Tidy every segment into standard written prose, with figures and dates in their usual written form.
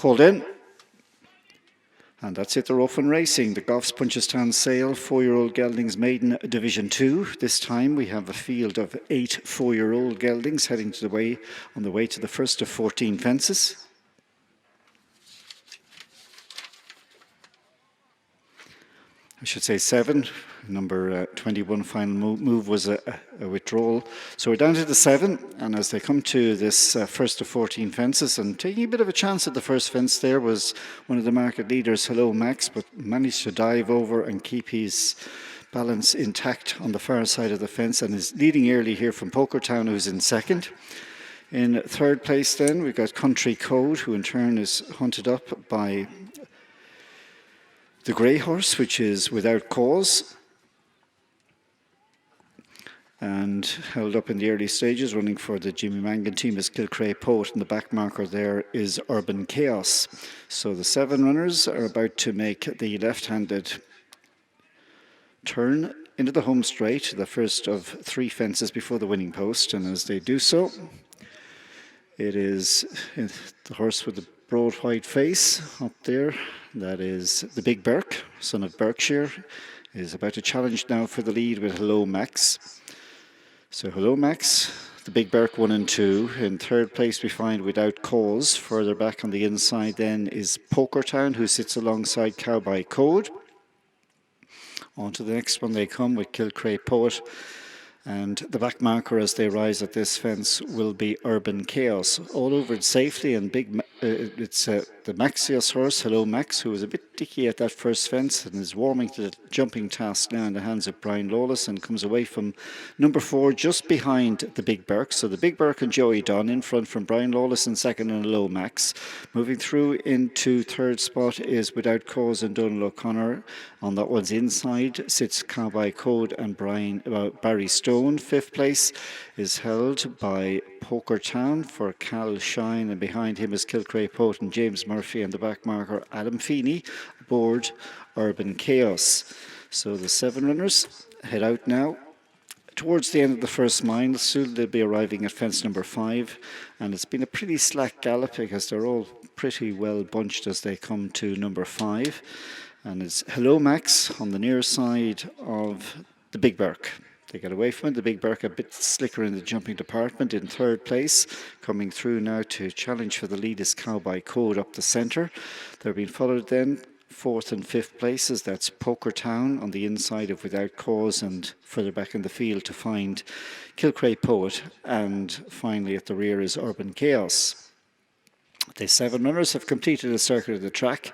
Called in. And that's it, they're off and racing. The Goffs Punchestown Sale 4-year-old Geldings Maiden Division 2. This time we have a field of 8 4-year-old geldings heading on the way to the first of 14 fences. I should say 7. Number 21 final move was a withdrawal. So we're down to the 7, and as they come to this first of 14 fences, and taking a bit of a chance at the first fence there was one of the market leaders, Hello Max, but managed to dive over and keep his balance intact on the far side of the fence, and is leading early here from Pokertown, who's in second. In third place then we've got Country Code, who in turn is hunted up by the Grey Horse, which is Without Cause, and held up in the early stages. Running for the Jimmy Mangan team is Kilcray Poet, and the back marker there is Urban Chaos. So the 7 runners are about to make the left-handed turn into the home straight, the first of 3 fences before the winning post, and as they do so, it is the horse with the broad white face up there. That is the Big Burke, son of Berkshire, is about to challenge now for the lead with Hello Max. So Hello Max, the Big Burke 1 and 2. In third place we find Without Cause. Further back on the inside then is Pokertown, who sits alongside Cowboy Code. On to the next one they come with Kilcray Poet. And the back marker as they rise at this fence will be Urban Chaos. All over it safely, and it's the Maxius horse, Hello Max, who was a bit dicky at that first fence and is warming to the jumping task now in the hands of Brian Lawless, and comes away from number 4 just behind the Big Burke. So the Big Burke and Joey Dunn in front from Brian Lawless in second and Hello Max. Moving through into third spot is Without Cause and Donald O'Connor. On that one's inside sits Cowboy Code and Barry Stone. Fifth place is held by Pokertown for Cal Shine, and behind him is Kilcray Poet and James Murphy, and the back marker Adam Feeney aboard Urban Chaos. So the 7 runners head out now towards the end of the first mile. Soon they'll be arriving at fence number 5, and it's been a pretty slack gallop because they're all pretty well bunched as they come to number 5, and it's Hello Max on the near side of the Big Burke. They get away from it. The Big Burke a bit slicker in the jumping department. In third place, coming through now to challenge for the lead, is Cowboy Code up the centre. They're being followed then 4th and 5th places. That's Pokertown on the inside of Without Cause, and further back in the field to find Kilcray Poet, and finally at the rear is Urban Chaos. The 7 runners have completed a circuit of the track,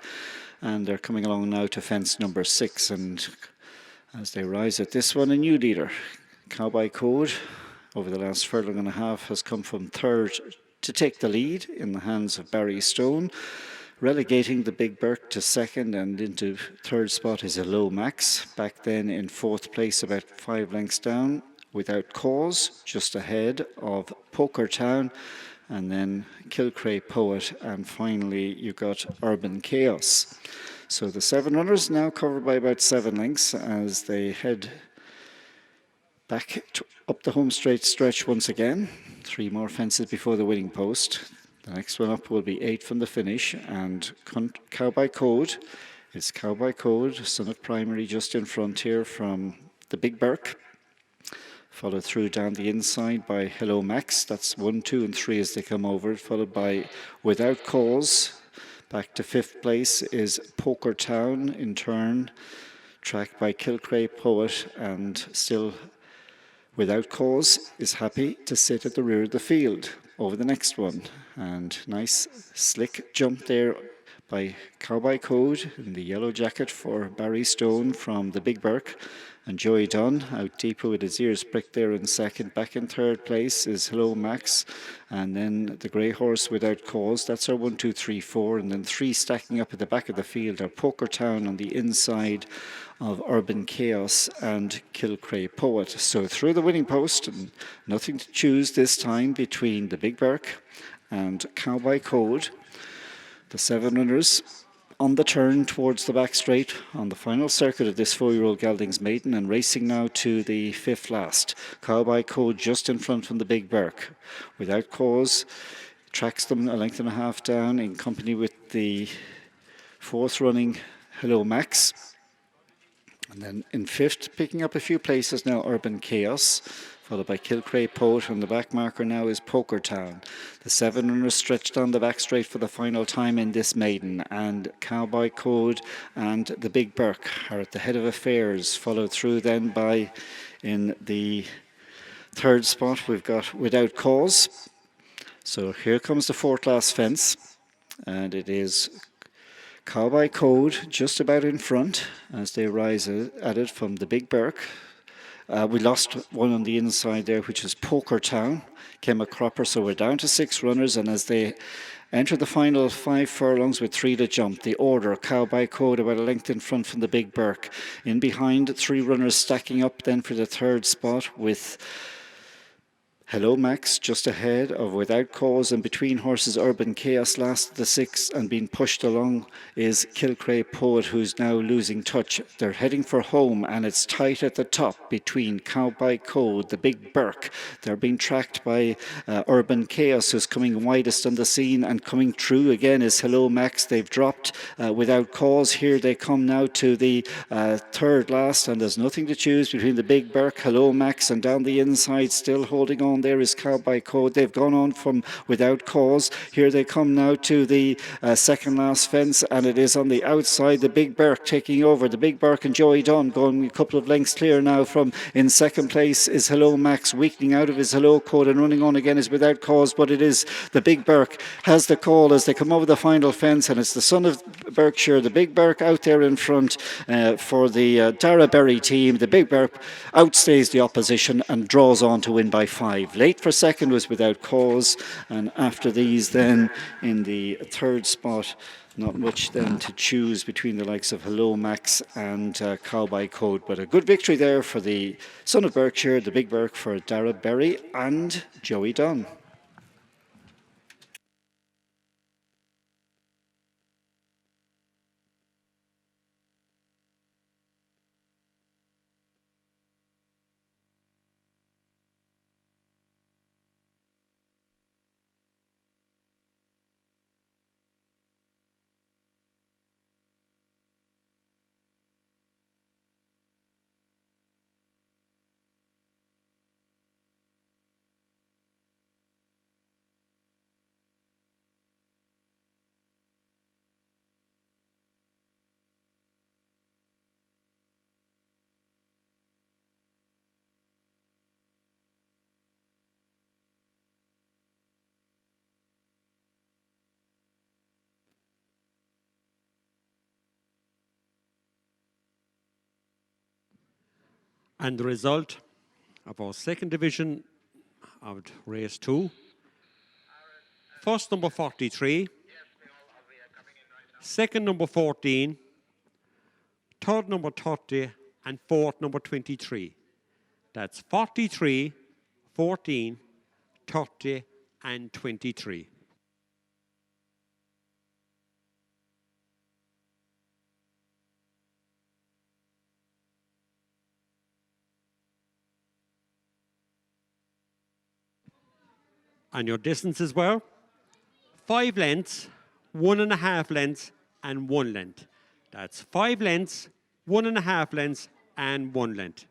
and they're coming along now to fence number 6, and as they rise at this one, a new leader, Cowboy Code, over the last furlong and a half, has come from 3rd to take the lead in the hands of Barry Stone, relegating the Big Burke to 2nd, and into 3rd spot is Hello Max. Back then in 4th place, about 5 lengths down, Without Cause, just ahead of Pokertown, and then Kilcray Poet, and finally you got Urban Chaos. So the 7 runners now covered by about 7 lengths as they head back up the home straight stretch once again. 3 more fences before the winning post. The next one up will be 8 from the finish, and Cowboy Code is Cowboy Code, son of Primary, just in front here from the Big Burke. Followed through down the inside by Hello Max. That's 1, 2 and 3 as they come over, followed by Without Cause. Back to 5th place is Pokertown in turn, tracked by Kilcray Poet, and still Without Cause is happy to sit at the rear of the field over the next one. And nice slick jump there by Cowboy Code in the yellow jacket for Barry Stone from the Big Burke. And Joey Dunn out deeper with his ears pricked there in 2nd. Back in 3rd place is Hello Max, and then the Grey Horse Without Cause. That's our 1, 2, 3, 4, and then 3 stacking up at the back of the field are Pokertown on the inside of Urban Chaos and Kilcray Poet. So through the winning post, and nothing to choose this time between the Big Burke and Cowboy Code. The 7 runners on the turn towards the back straight on the final circuit of this 4-year-old Geldings Maiden, and racing now to the 5th last. Cowboy Code just in front from the Big Burke. Without Cause tracks them a length and a half down in company with the fourth running Hello Max. And then in fifth, picking up a few places now, Urban Chaos, followed by Kilcray Poet, and the back marker now is Poker Town. The 7 runners stretched on the back straight for the final time in this maiden, and Cowboy Code and the Big Burke are at the head of affairs, followed through then by, in the third spot, we've got Without Cause. So here comes the fourth last fence, and it is Cowboy Code just about in front as they rise at it from the Big Burke. We lost one on the inside there, which is Poker Town, came a cropper, so we're down to 6 runners, and as they enter the final 5 furlongs with 3 to jump, the order, Cowboy Code about a length in front from the Big Burke. In behind, 3 runners stacking up then for the third spot with Hello Max just ahead of Without Cause, and between horses Urban Chaos last of the 6, and being pushed along is Kilcray Poet, who's now losing touch. They're heading for home, and it's tight at the top between Cowboy Code, the Big Burke. They're being tracked by Urban Chaos, who's coming widest on the scene, and coming through again is Hello Max. They've dropped Without Cause. Here they come now to the third last, and there's nothing to choose between the Big Burke, Hello Max, and down the inside still holding on there is Cowboy Code. They've gone on from Without Cause. Here they come now to the second last fence, and it is on the outside, the Big Burke taking over. The Big Burke and Joey Dunn going a couple of lengths clear now. From in second place is Hello Max, weakening out of his Hello Code, and running on again is Without Cause, but it is the Big Burke has the call as they come over the final fence, and it's the son of Berkshire, the Big Burke out there in front for the Doneraile team. The Big Burke outstays the opposition and draws on to win by 5. Late for second was Without Cause, and after these then in the third spot, not much then to choose between the likes of Hello Max and Cowboy Code, but a good victory there for the son of Berkshire, the Big Burke, for Doneraile and Joey Dunn. And the result of our second division of race 2. First number 43, second number 14, third number 30, and fourth number 23. That's 43, 14, 30, and 23. And your distances were 5 lengths, 1.5 lengths, and 1 length. That's 5 lengths, 1.5 lengths, and 1 length.